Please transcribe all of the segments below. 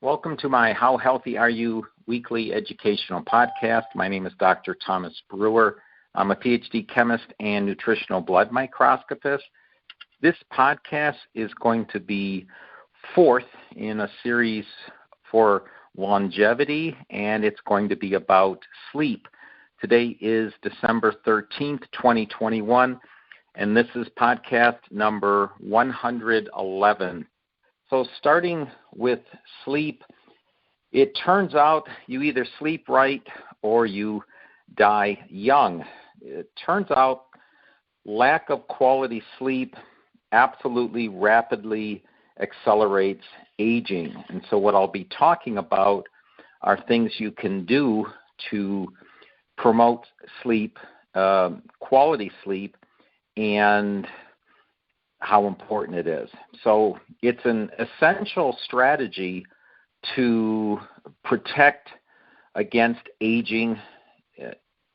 Welcome to my How Healthy Are You weekly educational podcast. My name is Dr. Thomas Brewer. I'm a PhD chemist and nutritional blood microscopist. This podcast is going to be fourth in a series for longevity, and it's going to be about sleep. Today is December 13th, 2021, and this is podcast number 111. So starting with sleep, it turns out you either sleep right or you die young. It turns out lack of quality sleep absolutely rapidly accelerates aging. And so what I'll be talking about are things you can do to promote sleep, quality sleep, and how important it is. So it's an essential strategy to protect against aging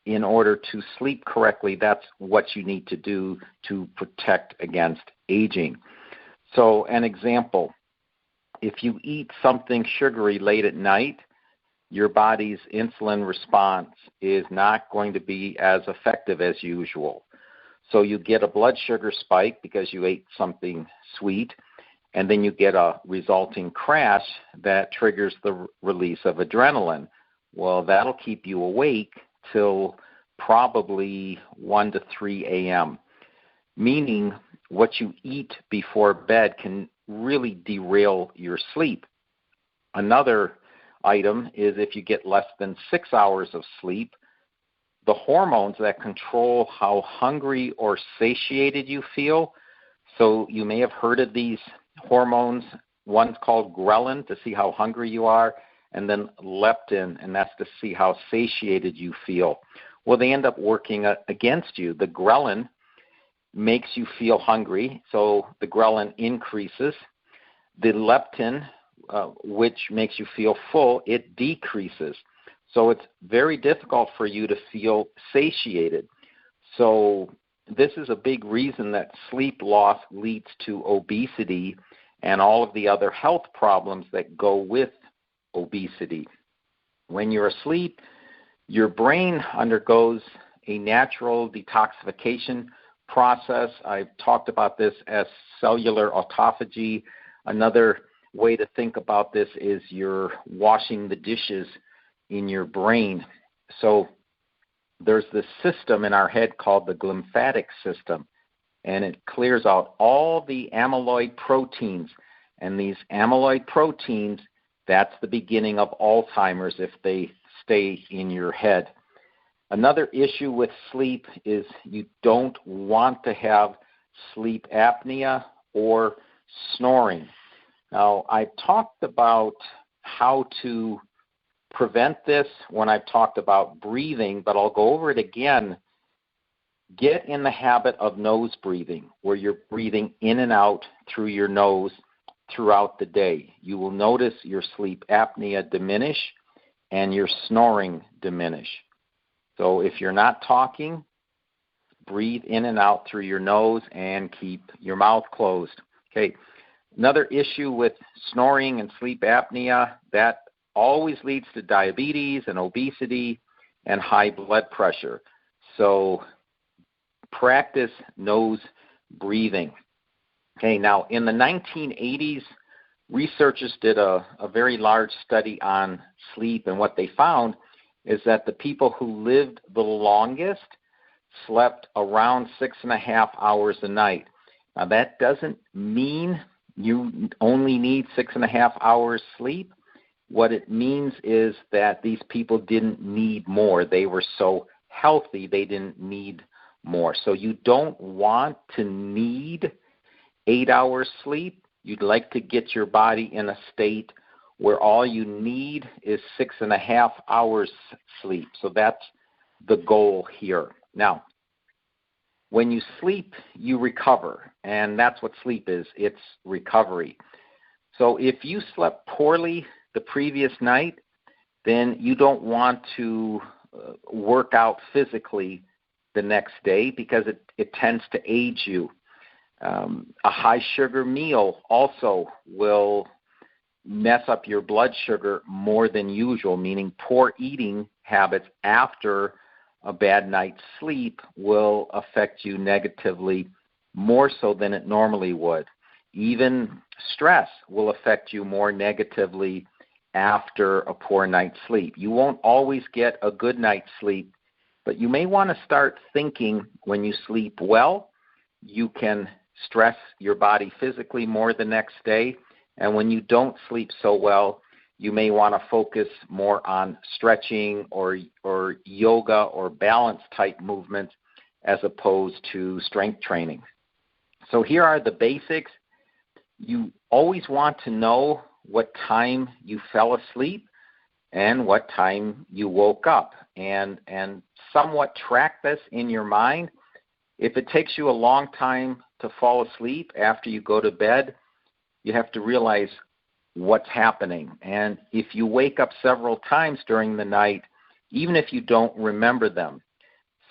in order to sleep correctly. That's what you need to do to protect against aging. So an example, if you eat something sugary late at night, your body's insulin response is not going to be as effective as usual. So you get a blood sugar spike because you ate something sweet, and then you get a resulting crash that triggers the release of adrenaline. Well, that'll keep you awake till probably 1 to 3 a.m., meaning what you eat before bed can really derail your sleep. Another item is if you get less than 6 hours of sleep, the hormones that control how hungry or satiated you feel. So you may have heard of these hormones. One's called ghrelin to see how hungry you are, and then leptin, and that's to see how satiated you feel. Well, they end up working against you. The ghrelin makes you feel hungry, so the ghrelin increases. The leptin, which makes you feel full, it decreases. So it's very difficult for you to feel satiated. So this is a big reason that sleep loss leads to obesity and all of the other health problems that go with obesity. When you're asleep, your brain undergoes a natural detoxification process. I've talked about this as cellular autophagy. Another way to think about this is you're washing the dishes in your brain. So there's this system in our head called the glymphatic system, and it clears out all the amyloid proteins. And these amyloid proteins, that's the beginning of Alzheimer's if they stay in your head. Another issue with sleep is you don't want to have sleep apnea or snoring. Now, I've talked about how to prevent this when I've talked about breathing, but I'll go over it again. Get in the habit of nose breathing, where you're breathing in and out through your nose throughout the day. You will notice your sleep apnea diminish and your snoring diminish. So if you're not talking, breathe in and out through your nose and keep your mouth closed. Okay. Another issue with snoring and sleep apnea, that always leads to diabetes and obesity and high blood pressure. So practice nose breathing. Okay, now in the 1980s, researchers did a very large study on sleep, and what they found is that the people who lived the longest slept around 6.5 hours a night. Now that doesn't mean you only need 6.5 hours sleep. What it means is that these people didn't need more. They were so healthy, they didn't need more. So you don't want to need 8 hours sleep. You'd like to get your body in a state where all you need is 6.5 hours sleep. So that's the goal here. Now, when you sleep, you recover, and that's what sleep is. It's recovery. So if you slept poorly the previous night, then you don't want to work out physically the next day because it tends to age you. A high sugar meal also will mess up your blood sugar more than usual, meaning poor eating habits after a bad night's sleep will affect you negatively more so than it normally would. Even stress will affect you more negatively after a poor night's sleep. You won't always get a good night's sleep, but you may want to start thinking when you sleep well, you can stress your body physically more the next day. And when you don't sleep so well, you may want to focus more on stretching or yoga or balance type movements as opposed to strength training. So here are the basics. You always want to know what time you fell asleep and what time you woke up, and somewhat track this in your mind. If it takes you a long time to fall asleep after you go to bed, you have to realize what's happening. And if you wake up several times during the night, even if you don't remember them.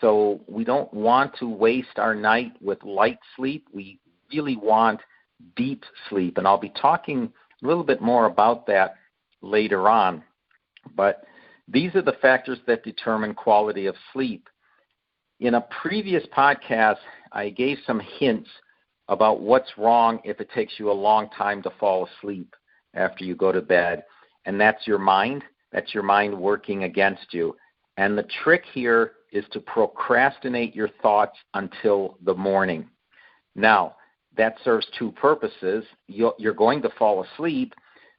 So we don't want to waste our night with light sleep. We really want deep sleep. And I'll be talking a little bit more about that later on. But these are the factors that determine quality of sleep. In a previous podcast, I gave some hints about what's wrong if it takes you a long time to fall asleep after you go to bed. And that's your mind. That's your mind working against you. And the trick here is to procrastinate your thoughts until the morning. Now, that serves two purposes. You're going to fall asleep,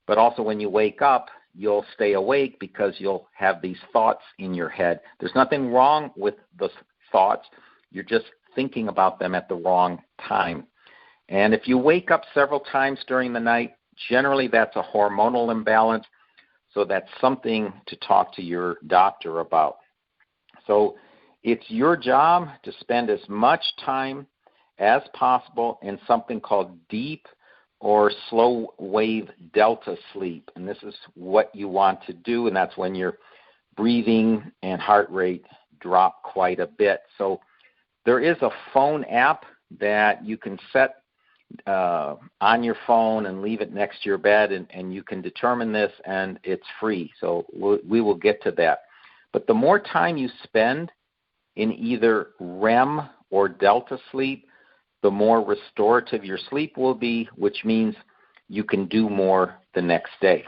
but also when you wake up, you'll stay awake because you'll have these thoughts in your head. There's nothing wrong with the thoughts. You're just thinking about them at the wrong time. And if you wake up several times during the night, generally that's a hormonal imbalance, so that's something to talk to your doctor about. So it's your job to spend as much time as possible in something called deep or slow wave delta sleep. And this is what you want to do, and that's when your breathing and heart rate drop quite a bit. So there is a phone app that you can set on your phone and leave it next to your bed, and you can determine this, and it's free. So we will get to that. But the more time you spend in either REM or delta sleep, the more restorative your sleep will be, which means you can do more the next day.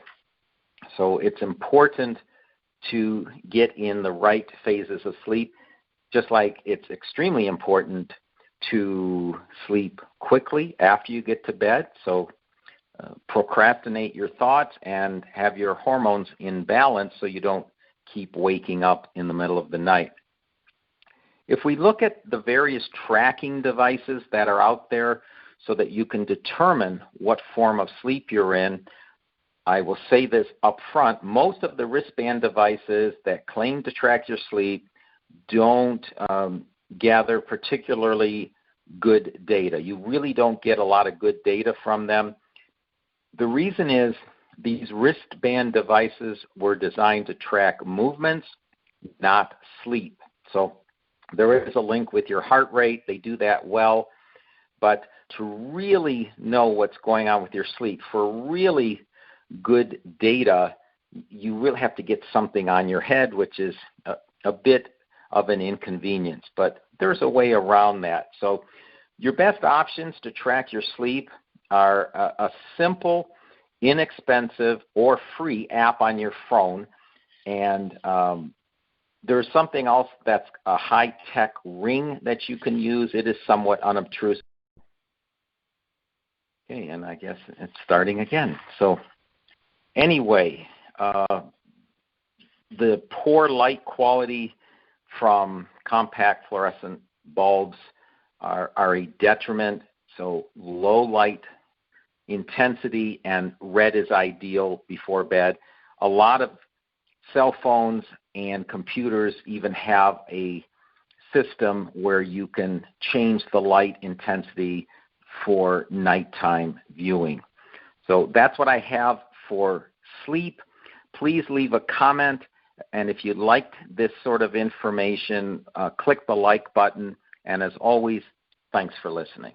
So it's important to get in the right phases of sleep, just like it's extremely important to sleep quickly after you get to bed. So procrastinate your thoughts and have your hormones in balance so you don't keep waking up in the middle of the night. If we look at the various tracking devices that are out there so that you can determine what form of sleep you're in, I will say this up front. Most of the wristband devices that claim to track your sleep don't gather particularly good data. You really don't get a lot of good data from them. The reason is these wristband devices were designed to track movements, not sleep. So there is a link with your heart rate. They do that well. But to really know what's going on with your sleep, for really good data, you really have to get something on your head, which is a bit of an inconvenience. But there's a way around that. So your best options to track your sleep are a simple, inexpensive, or free app on your phone. And there's something else that's a high-tech ring that you can use. It is somewhat unobtrusive. Okay, and I guess it's starting again. So anyway, the poor light quality from compact fluorescent bulbs are a detriment. So low light intensity and red is ideal before bed. A lot of cell phones and computers even have a system where you can change the light intensity for nighttime viewing. So that's what I have for sleep. Please leave a comment, and if you liked this sort of information, click the like button. And as always, thanks for listening.